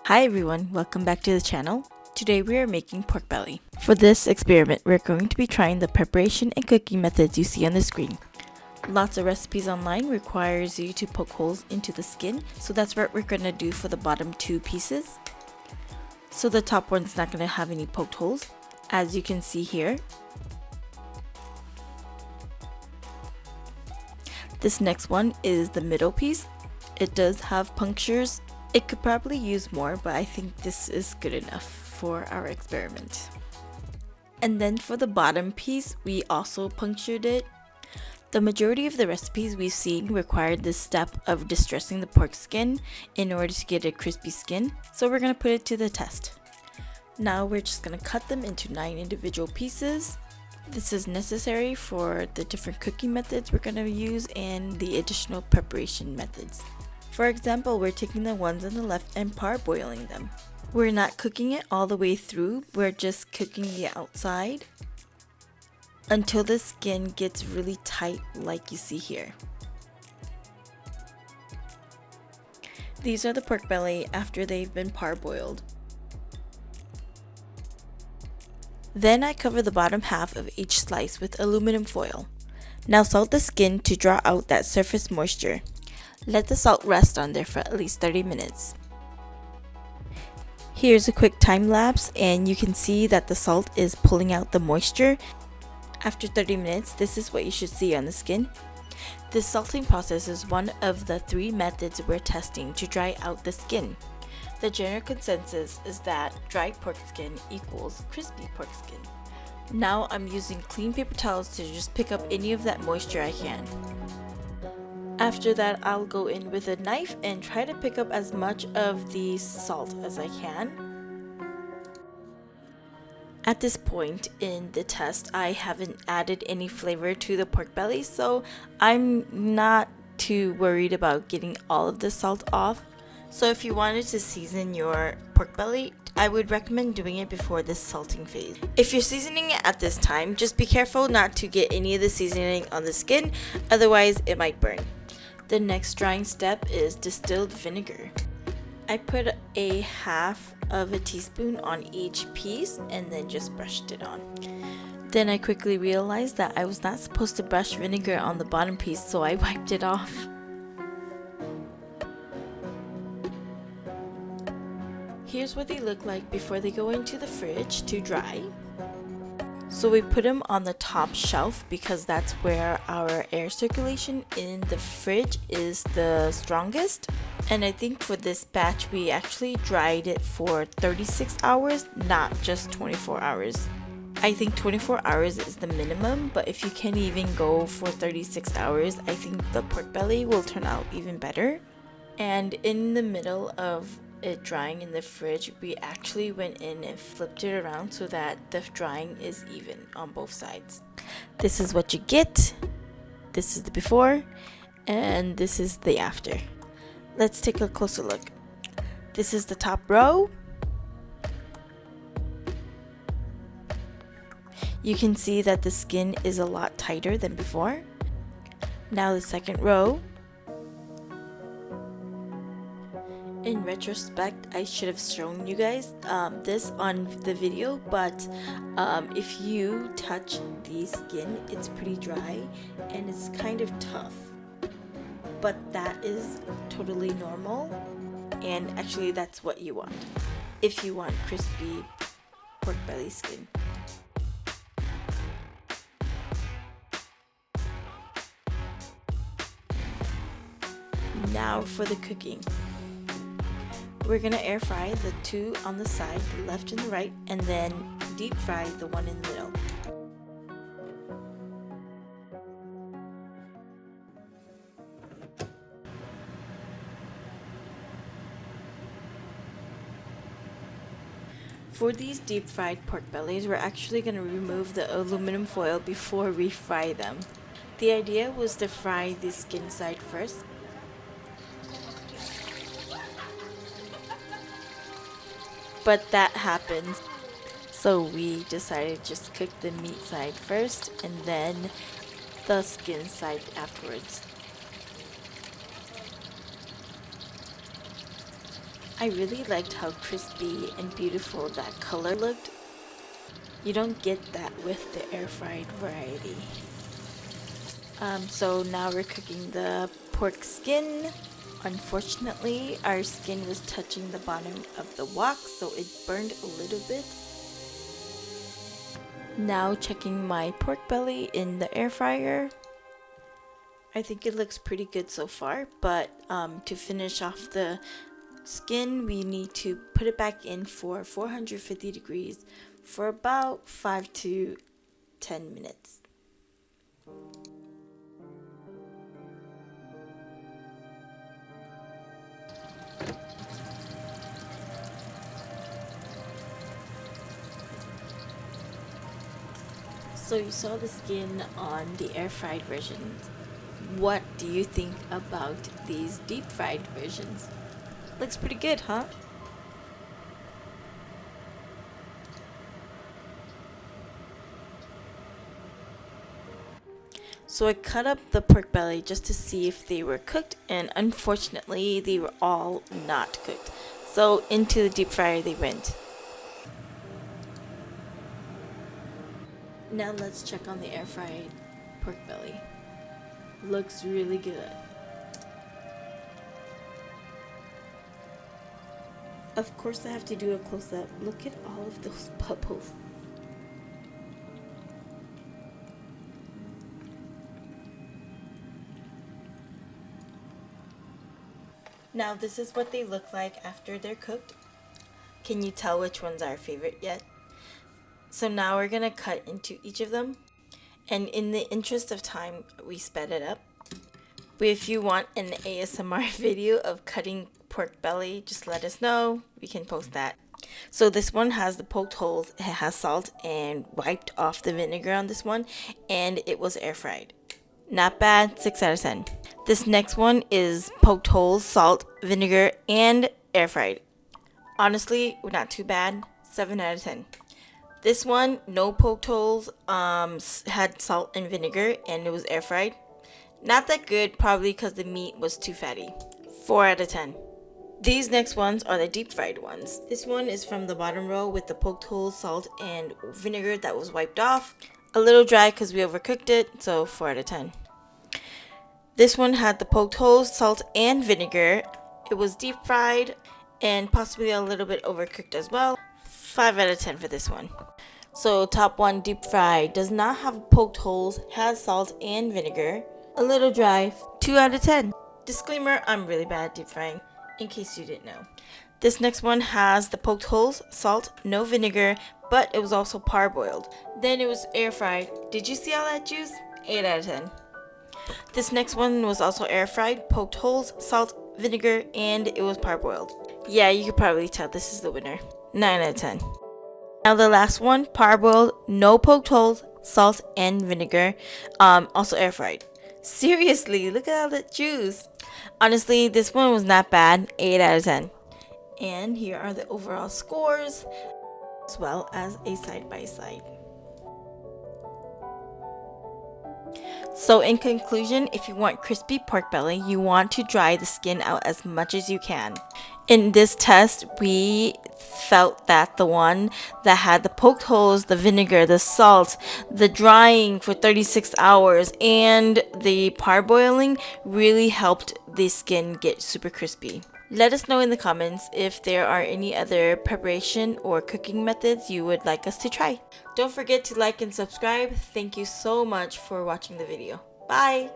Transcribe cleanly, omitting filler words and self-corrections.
Hi everyone, welcome back to the channel. Today we are making pork belly. For this experiment, we're going to be trying the preparation and cooking methods you see on the screen. Lots of recipes online requires you to poke holes into the skin, so that's what we're going to do for the bottom two pieces. So the top one's not going to have any poked holes, as you can see here. This next one is the middle piece. It does have punctures. It could probably use more, but I think this is good enough for our experiment. And then for the bottom piece, we also punctured it. The majority of the recipes we've seen required this step of distressing the pork skin in order to get a crispy skin, so we're going to put it to the test. Now we're just going to cut them into 9 individual pieces. This is necessary for the different cooking methods we're going to use and the additional preparation methods. For example, we're taking the ones on the left and parboiling them. We're not cooking it all the way through, we're just cooking the outside until the skin gets really tight like you see here. These are the pork belly after they've been parboiled. Then I cover the bottom half of each slice with aluminum foil. Now salt the skin to draw out that surface moisture. Let the salt rest on there for at least 30 minutes. Here's a quick time lapse and you can see that the salt is pulling out the moisture. After 30 minutes, this is what you should see on the skin. This salting process is one of the 3 methods we're testing to dry out the skin. The general consensus is that dry pork skin equals crispy pork skin. Now I'm using clean paper towels to just pick up any of that moisture I can. After that, I'll go in with a knife and try to pick up as much of the salt as I can. At this point in the test, I haven't added any flavor to the pork belly, so I'm not too worried about getting all of the salt off. So if you wanted to season your pork belly, I would recommend doing it before this salting phase. If you're seasoning it at this time, just be careful not to get any of the seasoning on the skin, otherwise it might burn. The next drying step is distilled vinegar. I put a half of a teaspoon on each piece and then just brushed it on. Then I quickly realized that I was not supposed to brush vinegar on the bottom piece, so I wiped it off. Here's what they look like before they go into the fridge to dry. So we put them on the top shelf because that's where our air circulation in the fridge is the strongest. And I think for this batch we actually dried it for 36 hours, not just 24 hours. I think 24 hours is the minimum, but if you can even go for 36 hours, I think the pork belly will turn out even better. And in the middle of it drying in the fridge, we actually went in and flipped it around so that the drying is even on both sides. This is what you get. This is the before and this is the after. Let's take a closer look. This is the top row. You can see that the skin is a lot tighter than before. Now the second row. In retrospect, I should have shown you guys this on the video, but if you touch the skin, it's pretty dry and it's kind of tough. But that is totally normal, and actually that's what you want if you want crispy pork belly skin. Now for the cooking. We're gonna air fry the 2 on the side, the left and the right, and then deep fry the one in the middle. For these deep fried pork bellies, we're actually gonna remove the aluminum foil before we fry them. The idea was to fry the skin side first. But that happens, so we decided to just cook the meat side first and then the skin side afterwards. I really liked how crispy and beautiful that color looked. You don't get that with the air fried variety. So now we're cooking the pork skin. Unfortunately, our skin was touching the bottom of the wok, so it burned a little bit. Now checking my pork belly in the air fryer. I think it looks pretty good so far, but to finish off the skin, we need to put it back in for 450 degrees for about 5 to 10 minutes. So you saw the skin on the air fried versions. What do you think about these deep fried versions? Looks pretty good, huh? So I cut up the pork belly just to see if they were cooked, and unfortunately they were all not cooked. So into the deep fryer they went. Now let's check on the air fried pork belly. Looks really good. Of course I have to do a close-up. Look at all of those bubbles. Now this is what they look like after they're cooked. Can you tell which one's our favorite yet? So now we're gonna cut into each of them. And in the interest of time, we sped it up. But if you want an ASMR video of cutting pork belly, just let us know. We can post that. So this one has the poked holes. It has salt and wiped off the vinegar on this one. And it was air fried. Not bad, 6 out of 10. This next one is poked holes, salt, vinegar, and air fried. Honestly, not too bad, 7 out of 10. This one, no poked holes, had salt and vinegar, and it was air fried. Not that good, probably because the meat was too fatty. 4 out of 10. These next ones are the deep fried ones. This one is from the bottom row with the poked holes, salt, and vinegar that was wiped off. A little dry because we overcooked it, so 4 out of 10. This one had the poked holes, salt, and vinegar. It was deep fried and possibly a little bit overcooked as well. 5 out of 10 for this one. So top one, deep fried, does not have poked holes, has salt and vinegar. A little dry, 2 out of 10. Disclaimer, I'm really bad at deep frying, in case you didn't know. This next one has the poked holes, salt, no vinegar, but it was also parboiled. Then it was air fried. Did you see all that juice? 8 out of 10. This next one was also air fried, poked holes, salt, vinegar, and it was parboiled. Yeah, you could probably tell this is the winner. 9 out of 10. Now the last one, parboiled, no poked holes, salt, and vinegar, also air fried. Seriously, look at all that juice. Honestly, this one was not bad, 8 out of 10. And here are the overall scores, as well as a side-by-side. So in conclusion, if you want crispy pork belly, you want to dry the skin out as much as you can. In this test, we felt that the one that had the poked holes, the vinegar, the salt, the drying for 36 hours, and the parboiling really helped the skin get super crispy. Let us know in the comments if there are any other preparation or cooking methods you would like us to try. Don't forget to like and subscribe. Thank you so much for watching the video. Bye!